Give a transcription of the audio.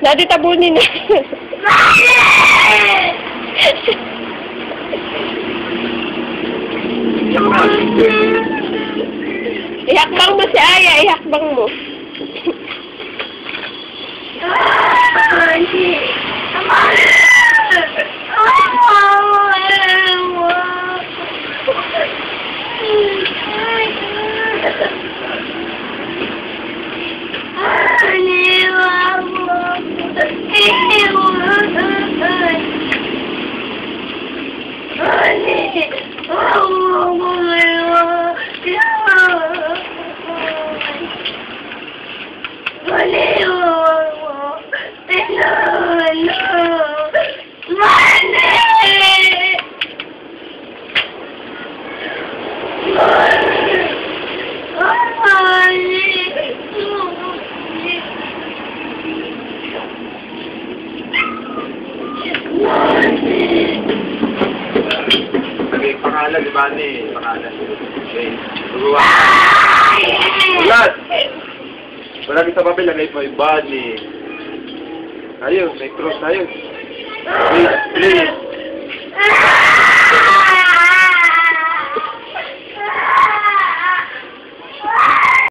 Daddy, tabunin na. Ihakbang mo si Aya, ihakbang mo. Pangalan, di ba ni? Pangalan. Okay. Turuan. Ulat! Palagi sa papel, lagay po yung body. Ayun, may cross tayo. Ulat, please.